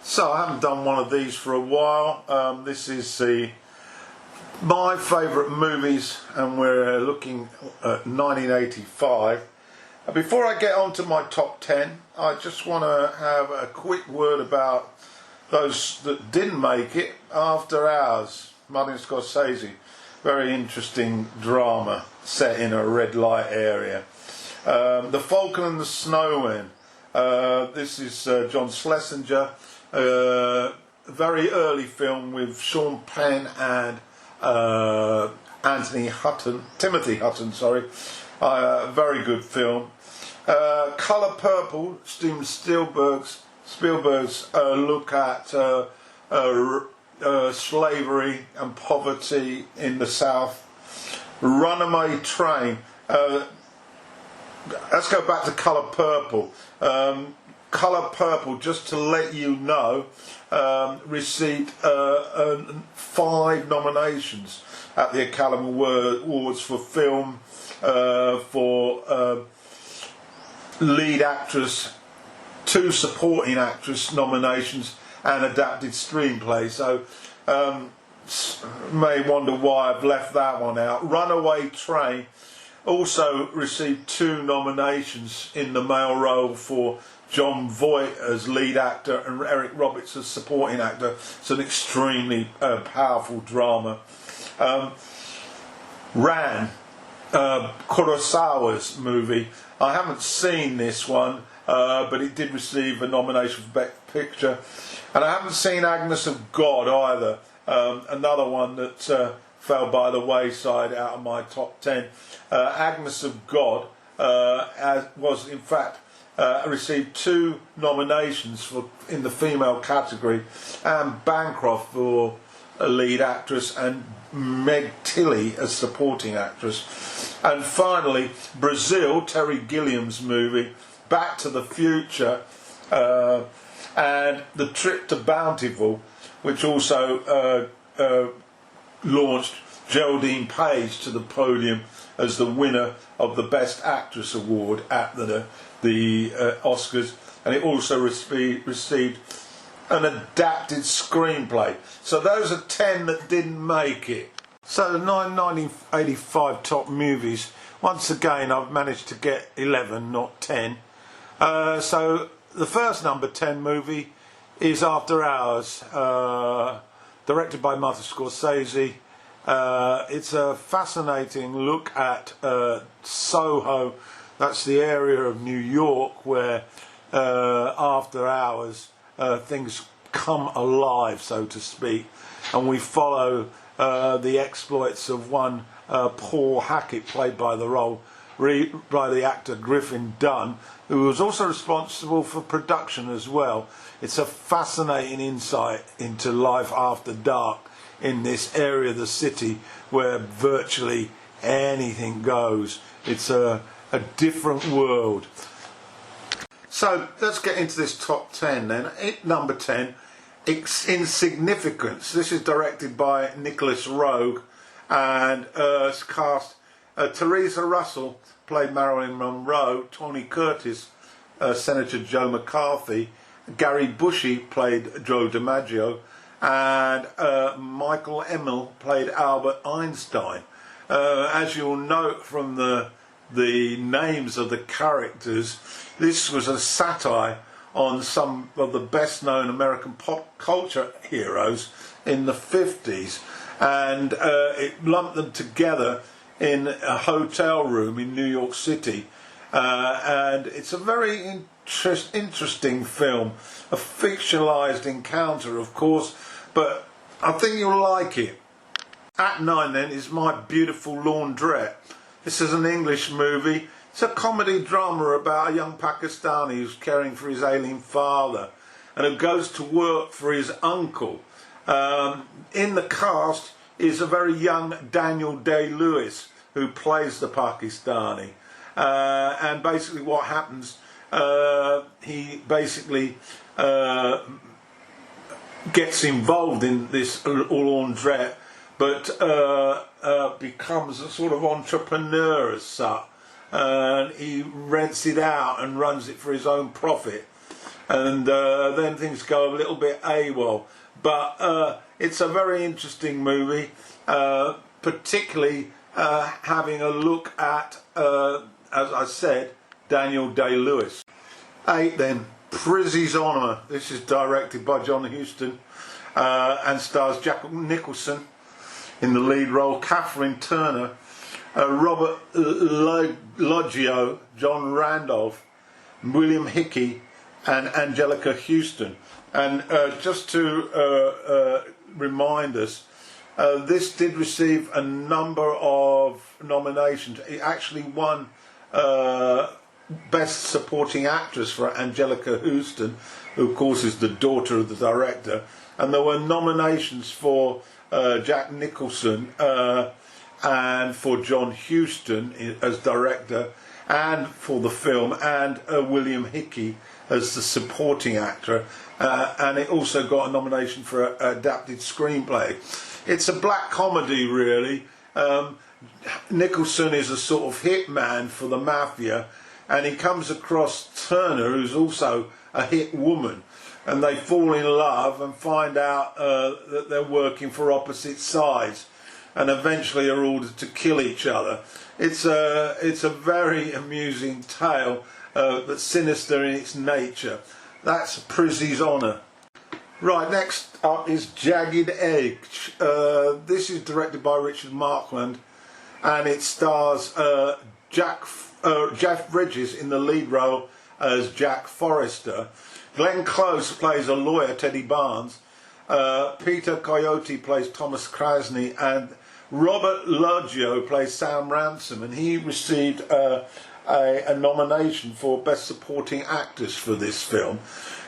So I haven't done one of these for a while. This is my favourite movies, and we're looking at 1985. Before I get on to my top 10, I just want to have a quick word about those that didn't make it. After Hours, Martin Scorsese. Very interesting drama set in a red light area. The Falcon and the Snowman. This is John Schlesinger. Very early film with Sean Penn and Timothy Hutton, sorry. Very good film. Colour Purple, Steven Spielberg's look at slavery and poverty in the South. Runaway Train. Let's go back to Colour Purple. Colour Purple, just to let you know, received 5 nominations at the Academy Awards for film, for lead actress, 2 supporting actress nominations, and adapted screenplay. So may wonder why I've left that one out. Runaway Train also received 2 nominations in the male role for John Voight as lead actor and Eric Roberts as supporting actor. It's an extremely powerful drama. Ran, Kurosawa's movie. I haven't seen this one, but it did receive a nomination for Best Picture. And I haven't seen Agnes of God either. Another one that fell by the wayside out of my top 10. Agnes of God was in fact received 2 nominations in the female category, and Bancroft for a lead actress and Meg Tilly as supporting actress. And finally, Brazil, Terry Gilliam's movie, Back to the Future, and The Trip to Bountiful, which also launched Geraldine Page to the podium as the winner of the Best Actress Award at the Oscars, and it also received an adapted screenplay. So those are 10 that didn't make it. So the 1985 top movies, once again I've managed to get 11, not 10. So the first number 10 movie is After Hours, directed by Martin Scorsese. It's a fascinating look at Soho. That's the area of New York where after hours things come alive, so to speak, and we follow the exploits of one Paul Hackett, played by the actor Griffin Dunne, who was also responsible for production as well. It's a fascinating insight into life after dark in this area of the city where virtually anything goes. It's a different world. So let's get into this top 10 then. Number 10, Insignificance. This is directed by Nicholas Roeg and cast Teresa Russell played Marilyn Monroe, Tony Curtis Senator Joe McCarthy, Gary Busey played Joe DiMaggio, and Michael Emmel played Albert Einstein. As you'll note from the names of the characters, this was a satire on some of the best known American pop culture heroes in the 50s, and it lumped them together in a hotel room in New York City, and it's a very interesting film, a fictionalized encounter of course, but I think you'll like it. At 9 then is My Beautiful Laundrette. This is an English movie. It's a comedy drama about a young Pakistani who's caring for his ailing father and who goes to work for his uncle. In the cast is a very young Daniel Day-Lewis who plays the Pakistani. And basically what happens, he basically gets involved in this laundrette, but becomes a sort of entrepreneur as such. He rents it out and runs it for his own profit. and then things go a little bit AWOL. But it's a very interesting movie, particularly having a look at, as I said, Daniel Day-Lewis. 8 then, Prizzi's Honour. This is directed by John Huston and stars Jack Nicholson in the lead role, Catherine Turner, Robert Loggia, John Randolph, William Hickey and Angelica Houston. And just to remind us, this did receive a number of nominations. It actually won Best Supporting Actress for Angelica Houston, who of course is the daughter of the director, and there were nominations for Jack Nicholson and for John Huston as director, and for the film, and William Hickey as the supporting actor, and it also got a nomination for adapted screenplay. It's a black comedy, really. Nicholson is a sort of hitman for the mafia, and he comes across Turner, who's also a hit woman, and they fall in love and find out that they're working for opposite sides, and eventually are ordered to kill each other. It's a very amusing tale, but sinister in its nature. That's Prizzi's Honour. Right, next up is Jagged Edge. This is directed by Richard Markland, and it stars Jeff Bridges in the lead role as Jack Forrester. Glenn Close plays a lawyer, Teddy Barnes. Peter Coyote plays Thomas Krasny, and Robert Loggia plays Sam Ransom, and he received a nomination for Best Supporting Actors for this film.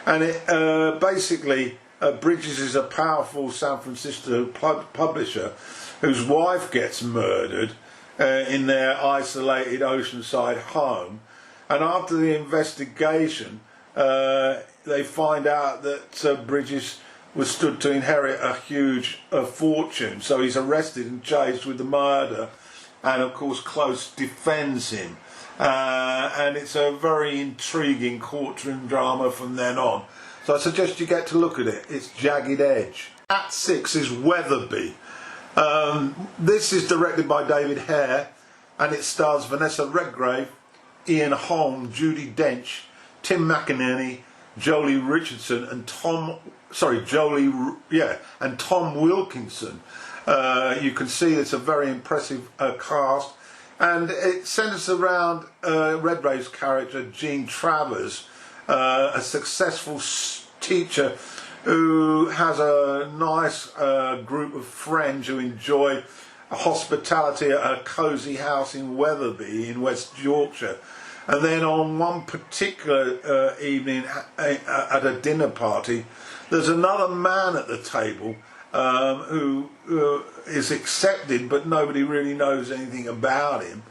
And it basically, Bridges is a powerful San Francisco publisher whose wife gets murdered in their isolated oceanside home, and after the investigation they find out that Bridges was stood to inherit a huge fortune, so he's arrested and charged with the murder, and of course Close defends him, and it's a very intriguing courtroom drama from then on. So I suggest you get to look at it. It's Jagged Edge. At 6 is Weatherby. This is directed by David Hare, and it stars Vanessa Redgrave, Ian Holm, Judi Dench, Tim McInerney, Jolie Richardson, and Tom Wilkinson. You can see it's a very impressive cast, and it centres around Redgrave's character, Jean Travers, a successful teacher who has a nice group of friends who enjoy hospitality at a cosy house in Weatherby in West Yorkshire. And then on one particular evening at a dinner party, there's another man at the table who is accepted, but nobody really knows anything about him.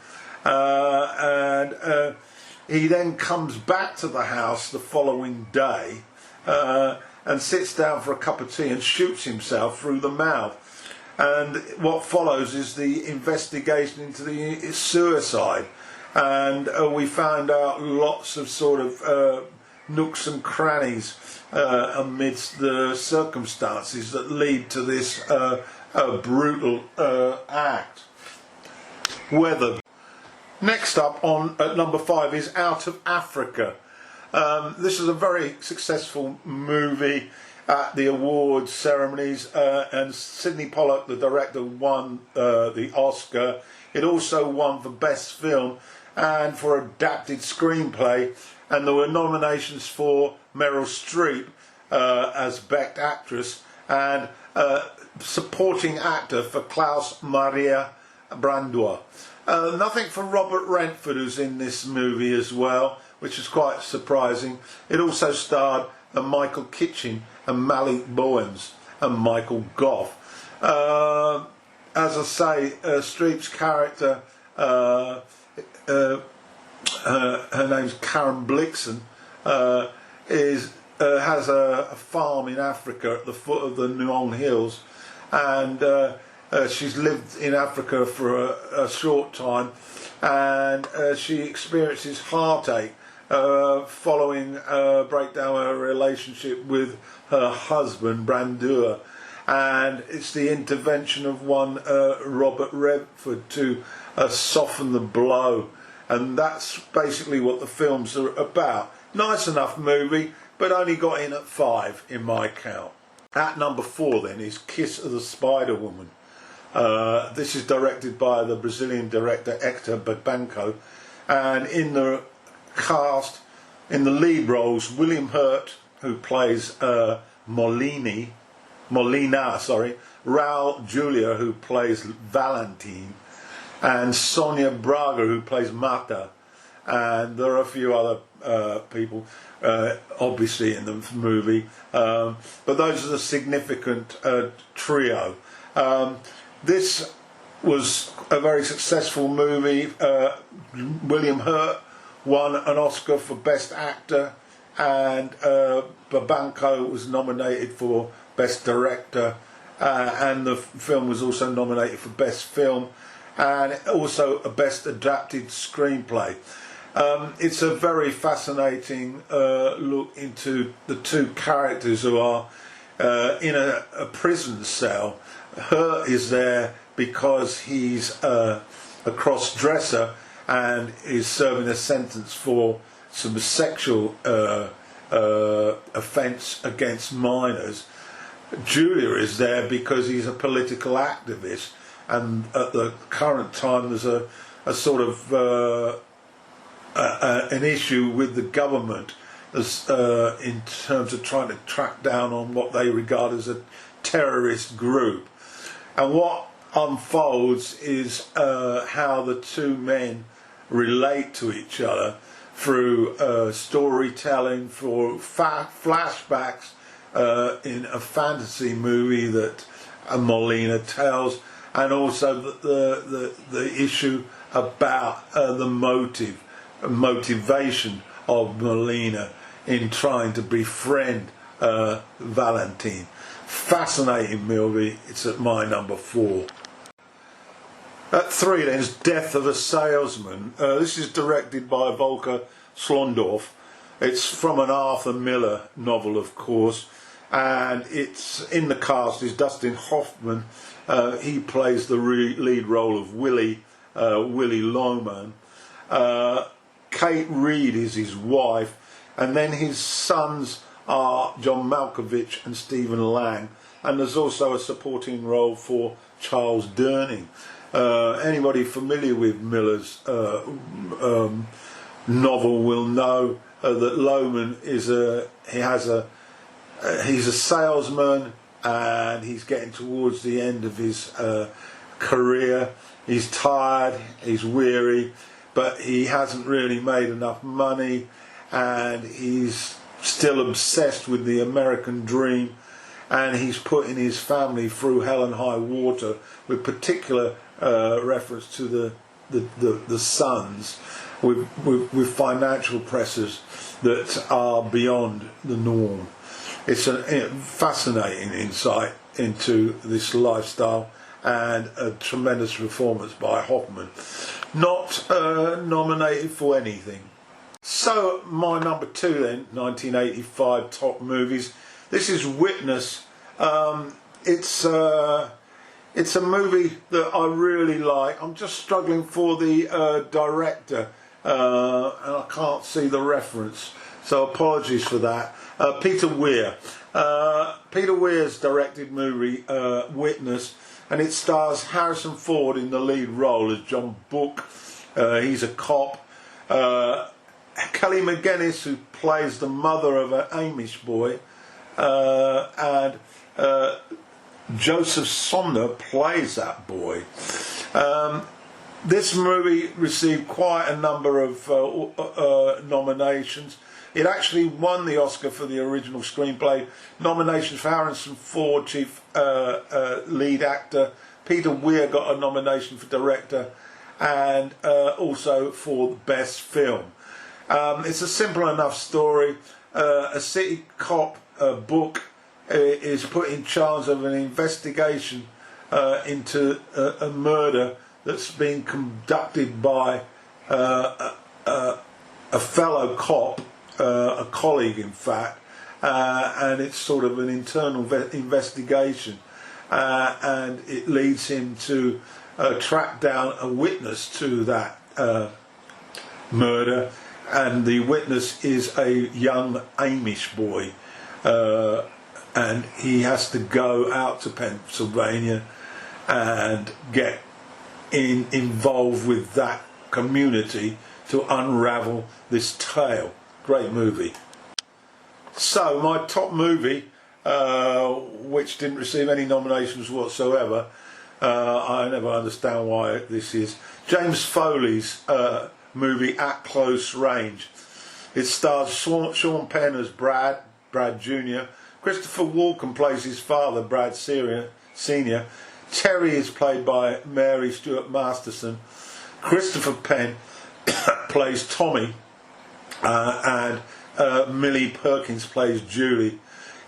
And he then comes back to the house the following day and sits down for a cup of tea and shoots himself through the mouth. And what follows is the investigation into the suicide. And we found out lots of sort of nooks and crannies amidst the circumstances that lead to this brutal act. Weather. Next up at number 5 is Out of Africa. This is a very successful movie at the awards ceremonies, and Sidney Pollack, the director, won the Oscar. It also won for Best Film and for Adapted Screenplay, and there were nominations for Meryl Streep as Best Actress, and Supporting Actor for Klaus Maria Brandauer. Nothing for Robert Redford, who's in this movie as well, which is quite surprising. It also starred Michael Kitchen and Malik Bowens and Michael Goff. As I say, Streep's character, her name's Karen Blixen, has a farm in Africa at the foot of the Nuong Hills, and she's lived in Africa for a short time, and she experiences heartache following breakdown of her relationship with her husband Brandur, and it's the intervention of one Robert Redford to soften the blow, and that's basically what the films are about. Nice enough movie, but only got in at 5 in my count. At number 4 then is Kiss of the Spider Woman. This is directed by the Brazilian director Hector Babanco, and in the cast, in the lead roles, William Hurt, who plays Molina, Raul Julia, who plays Valentine, and Sonia Braga, who plays Marta, and there are a few other people obviously in the movie, but those are the significant trio. This was a very successful movie. William Hurt won an Oscar for Best Actor, and Babanco was nominated for Best Director, and the film was also nominated for Best Film and also a Best Adapted Screenplay. It's a very fascinating look into the two characters who are in a prison cell. Hurt is there because he's a cross-dresser and is serving a sentence for some sexual offence against minors. Julia is there because he's a political activist, and at the current time there's a sort of an issue with the government as in terms of trying to track down on what they regard as a terrorist group. And what unfolds is how the two men relate to each other through storytelling, for flashbacks in a fantasy movie that Molina tells, and also the issue about the motivation of Molina in trying to befriend Valentine. Fascinating movie. It's at my number 4. At 3 then is Death of a Salesman. This is directed by Volker Schlondorf. It's from an Arthur Miller novel, of course, and it's in the cast is Dustin Hoffman. He plays the lead role of Willie Loman. Kate Reed is his wife, and then his sons are John Malkovich and Stephen Lang, and there's also a supporting role for Charles Durning. Anybody familiar with Miller's novel will know that Loman is he's a salesman, and he's getting towards the end of his career. He's tired, he's weary, but he hasn't really made enough money, and he's still obsessed with the American dream, and he's putting his family through hell and high water, with particular reference to the sons, with financial pressures that are beyond the norm. It's a fascinating insight into this lifestyle, and a tremendous performance by Hoffman. Not nominated for anything. So my number 2 then, 1985 top movies. This is Witness. It's a movie that I really like. I'm just struggling for the director, and I can't see the reference, so apologies for that. Peter Weir. Peter Weir's directed movie Witness, and it stars Harrison Ford in the lead role as John Book. He's a cop. Kelly McGinnis, who plays the mother of an Amish boy, and Joseph Somner plays that boy. This movie received quite a number of nominations. It actually won the Oscar for the original screenplay. Nominations for Harrison Ford, chief lead actor. Peter Weir got a nomination for director, and also for best film. It's a simple enough story. A city cop, Book, is put in charge of an investigation into a murder that's been conducted by a a fellow cop, a colleague in fact, and it's sort of an internal investigation, and it leads him to track down a witness to that murder, and the witness is a young Amish boy, and he has to go out to Pennsylvania and get involved with that community to unravel this tale. Great movie. So my top movie, which didn't receive any nominations whatsoever, I never understand why this is James Foley's movie At Close Range. It stars Sean Penn as Brad Jr. Christopher Walken plays his father, Brad Senior. Terry is played by Mary Stuart Masterson. Christopher Penn plays Tommy, and Millie Perkins plays Julie.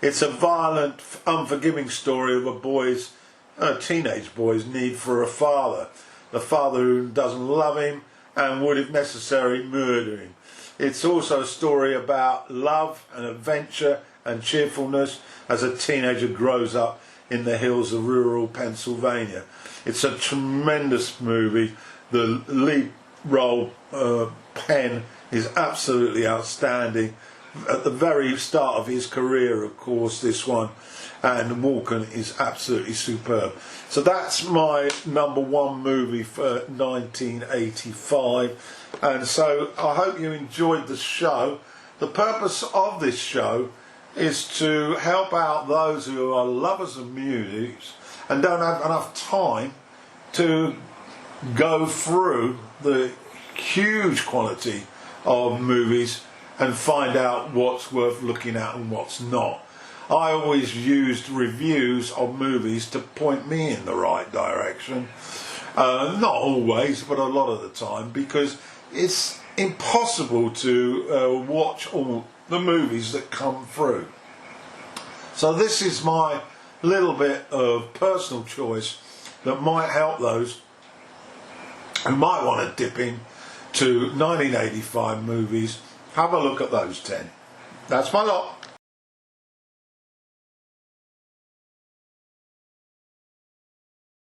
It's a violent, unforgiving story of a teenage boy's need for a father. The father who doesn't love him and would, if necessary, murder him. It's also a story about love and adventure and cheerfulness as a teenager grows up in the hills of rural Pennsylvania. It's a tremendous movie. The lead role, Penn, is absolutely outstanding. At the very start of his career, of course, this one, and Walken is absolutely superb. So that's my number one movie for 1985, and so I hope you enjoyed the show. The purpose of this show is to help out those who are lovers of music and don't have enough time to go through the huge quantity of movies and find out what's worth looking at and what's not. I always used reviews of movies to point me in the right direction. Not always, but a lot of the time, because it's impossible to watch all the movies that come through. So this is my little bit of personal choice that might help those who might want to dip in to 1985 movies. Have a look at those 10. That's my lot.